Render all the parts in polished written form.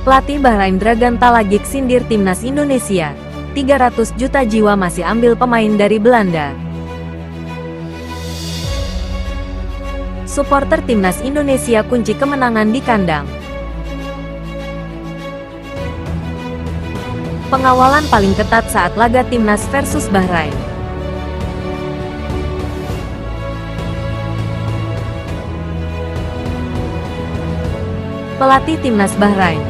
Pelatih Bahrain Dragan Talagic sindir timnas Indonesia. 300 juta jiwa masih ambil pemain dari Belanda. Supporter timnas Indonesia kunci kemenangan di kandang. Pengawalan paling ketat saat laga timnas versus Bahrain. Pelatih timnas Bahrain,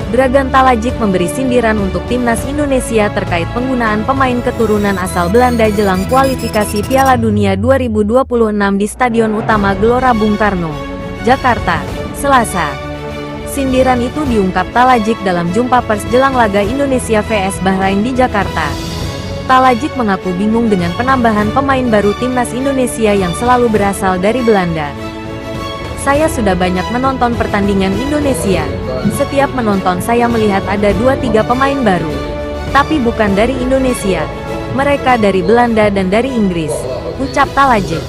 Dragan Talagic memberi sindiran untuk timnas Indonesia terkait penggunaan pemain keturunan asal Belanda jelang kualifikasi Piala Dunia 2026 di Stadion Utama Gelora Bung Karno, Jakarta, Selasa. Sindiran itu diungkap Talagic dalam jumpa pers jelang laga Indonesia vs Bahrain di Jakarta. Talagic mengaku bingung dengan penambahan pemain baru timnas Indonesia yang selalu berasal dari Belanda. Saya sudah banyak menonton pertandingan Indonesia. Setiap menonton saya melihat ada 2-3 pemain baru. Tapi bukan dari Indonesia. Mereka dari Belanda dan dari Inggris, ucap Talagic.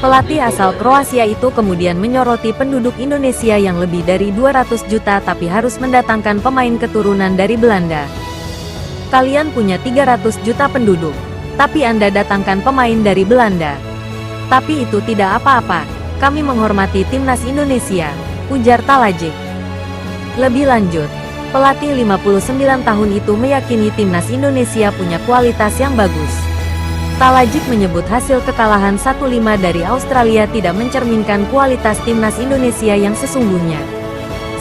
Pelatih asal Kroasia itu kemudian menyoroti penduduk Indonesia yang lebih dari 200 juta tapi harus mendatangkan pemain keturunan dari Belanda. Kalian punya 300 juta penduduk, tapi Anda datangkan pemain dari Belanda. Tapi itu tidak apa-apa. Kami menghormati timnas Indonesia, ujar Talagic. Lebih lanjut, pelatih 59 tahun itu meyakini timnas Indonesia punya kualitas yang bagus. Talagic menyebut hasil kekalahan 1-5 dari Australia tidak mencerminkan kualitas timnas Indonesia yang sesungguhnya.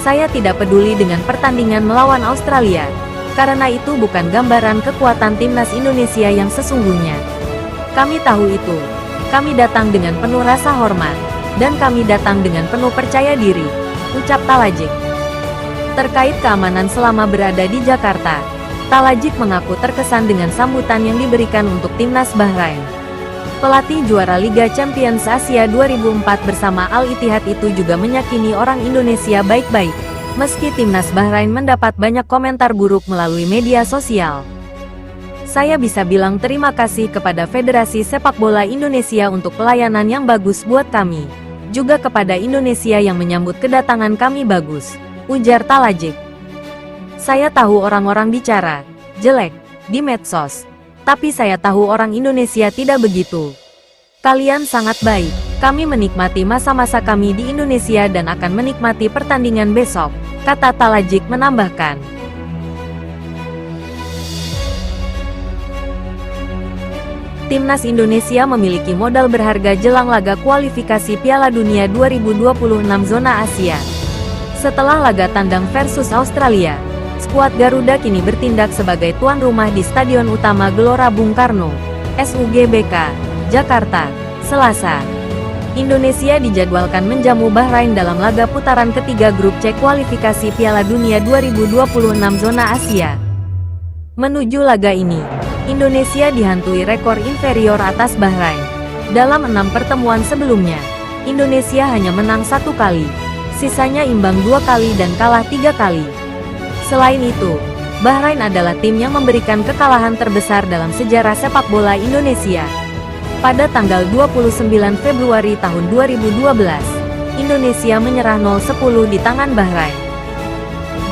Saya tidak peduli dengan pertandingan melawan Australia, karena itu bukan gambaran kekuatan timnas Indonesia yang sesungguhnya. Kami tahu itu. Kami datang dengan penuh rasa hormat. Dan kami datang dengan penuh percaya diri, ucap Talagic. Terkait keamanan selama berada di Jakarta, Talagic mengaku terkesan dengan sambutan yang diberikan untuk timnas Bahrain. Pelatih juara Liga Champions Asia 2004 bersama Al Ittihad itu juga meyakini orang Indonesia baik-baik, meski timnas Bahrain mendapat banyak komentar buruk melalui media sosial. Saya bisa bilang terima kasih kepada Federasi Sepak Bola Indonesia untuk pelayanan yang bagus buat kami. Juga kepada Indonesia yang menyambut kedatangan kami bagus, ujar Talagic. Saya tahu orang-orang bicara jelek di medsos, tapi saya tahu orang Indonesia tidak begitu. Kalian sangat baik. Kami menikmati masa-masa kami di Indonesia dan akan menikmati pertandingan besok, kata Talagic menambahkan. Timnas Indonesia memiliki modal berharga jelang laga kualifikasi Piala Dunia 2026 zona Asia. Setelah laga tandang versus Australia, skuad Garuda kini bertindak sebagai tuan rumah di Stadion Utama Gelora Bung Karno, SUGBK, Jakarta, Selasa. Indonesia dijadwalkan menjamu Bahrain dalam laga putaran ketiga grup C kualifikasi Piala Dunia 2026 zona Asia. Menuju laga ini, Indonesia dihantui rekor inferior atas Bahrain. Dalam 6 pertemuan sebelumnya, Indonesia hanya menang 1 kali, sisanya imbang 2 kali dan kalah 3 kali. Selain itu, Bahrain adalah tim yang memberikan kekalahan terbesar dalam sejarah sepak bola Indonesia. Pada tanggal 29 Februari tahun 2012, Indonesia menyerah 0-10 di tangan Bahrain.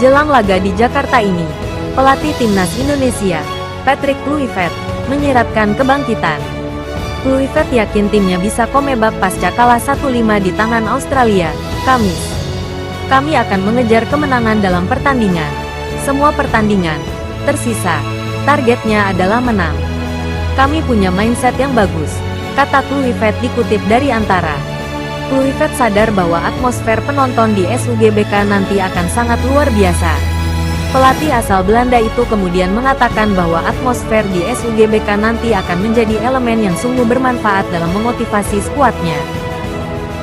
Jelang laga di Jakarta ini, pelatih timnas Indonesia, Patrick Kluivert, menyiratkan kebangkitan. Kluivert yakin timnya bisa comeback pasca kalah 1-5 di tangan Australia, Kamis. Kami akan mengejar kemenangan dalam pertandingan. Semua pertandingan tersisa, targetnya adalah menang. Kami punya mindset yang bagus, kata Kluivert dikutip dari Antara. Kluivert sadar bahwa atmosfer penonton di SUGBK nanti akan sangat luar biasa. Pelatih asal Belanda itu kemudian mengatakan bahwa atmosfer di SUGBK nanti akan menjadi elemen yang sungguh bermanfaat dalam memotivasi skuadnya.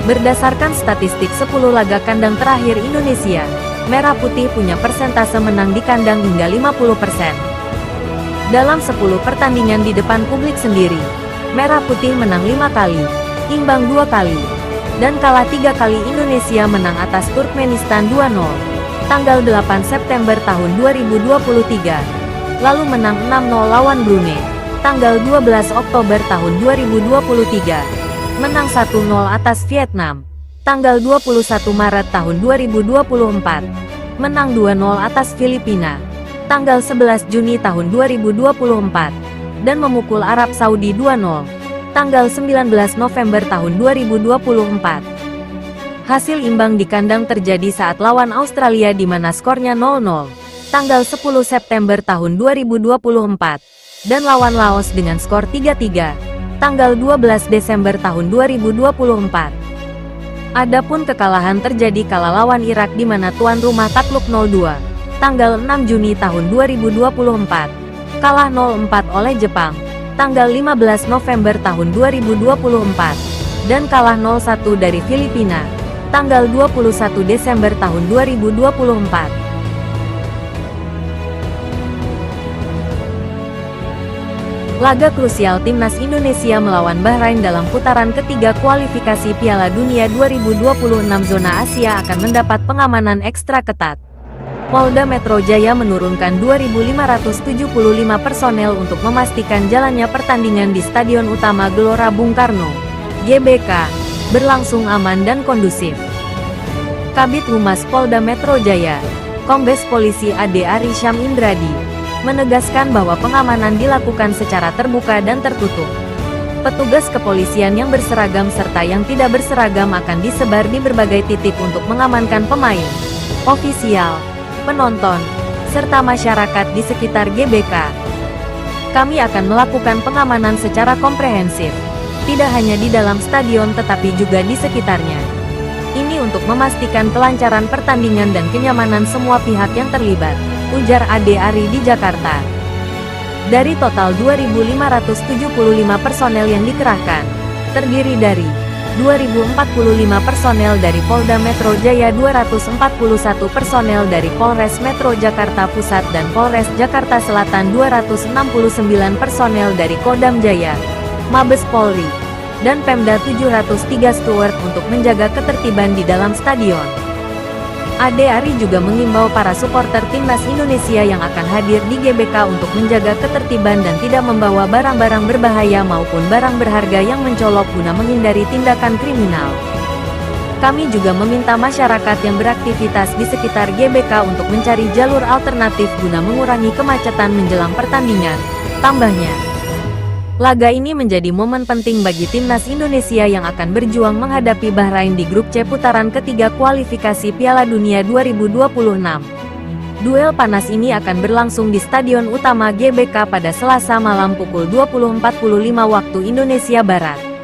Berdasarkan statistik 10 laga kandang terakhir Indonesia, Merah Putih punya persentase menang di kandang hingga 50%. Dalam 10 pertandingan di depan publik sendiri, Merah Putih menang 5 kali, imbang 2 kali, dan kalah 3 kali. Indonesia menang atas Turkmenistan 2-0. Tanggal 8 September tahun 2023, lalu menang 6-0 lawan Brunei, tanggal 12 Oktober tahun 2023, menang 1-0 atas Vietnam, tanggal 21 Maret tahun 2024, menang 2-0 atas Filipina, tanggal 11 Juni tahun 2024, dan memukul Arab Saudi 2-0, tanggal 19 November tahun 2024. Hasil imbang di kandang terjadi saat lawan Australia di mana skornya 0-0, tanggal 10 September tahun 2024, dan lawan Laos dengan skor 3-3, tanggal 12 Desember tahun 2024. Adapun kekalahan terjadi kala lawan Irak di mana tuan rumah takluk 0-2, tanggal 6 Juni tahun 2024, kalah 0-4 oleh Jepang, tanggal 15 November tahun 2024, dan kalah 0-1 dari Filipina, tanggal 21 Desember tahun 2024. Laga krusial Timnas Indonesia melawan Bahrain dalam putaran ketiga kualifikasi Piala Dunia 2026 zona Asia akan mendapat pengamanan ekstra ketat. Polda Metro Jaya menurunkan 2.575 personel untuk memastikan jalannya pertandingan di Stadion Utama Gelora Bung Karno, GBK, berlangsung aman dan kondusif. Kabid Humas Polda Metro Jaya, Kombes Polisi Ade Ari Syam Indradi, menegaskan bahwa pengamanan dilakukan secara terbuka dan tertutup. Petugas kepolisian yang berseragam serta yang tidak berseragam akan disebar di berbagai titik untuk mengamankan pemain, ofisial, penonton, serta masyarakat di sekitar GBK. Kami akan melakukan pengamanan secara komprehensif, tidak hanya di dalam stadion tetapi juga di sekitarnya. Ini untuk memastikan kelancaran pertandingan dan kenyamanan semua pihak yang terlibat, ujar Ade Ari di Jakarta. Dari total 2.575 personel yang dikerahkan, terdiri dari 2.045 personel dari Polda Metro Jaya, 241 personel dari Polres Metro Jakarta Pusat dan Polres Jakarta Selatan, 269 personel dari Kodam Jaya, Mabes Polri, dan Pemda, 703 steward untuk menjaga ketertiban di dalam stadion. Ade Ari juga mengimbau para supporter Timnas Indonesia yang akan hadir di GBK untuk menjaga ketertiban dan tidak membawa barang-barang berbahaya maupun barang berharga yang mencolok guna menghindari tindakan kriminal. Kami juga meminta masyarakat yang beraktivitas di sekitar GBK untuk mencari jalur alternatif guna mengurangi kemacetan menjelang pertandingan, tambahnya. Laga ini menjadi momen penting bagi Timnas Indonesia yang akan berjuang menghadapi Bahrain di grup C putaran ketiga kualifikasi Piala Dunia 2026. Duel panas ini akan berlangsung di Stadion Utama GBK pada Selasa malam pukul 20.45 waktu Indonesia Barat.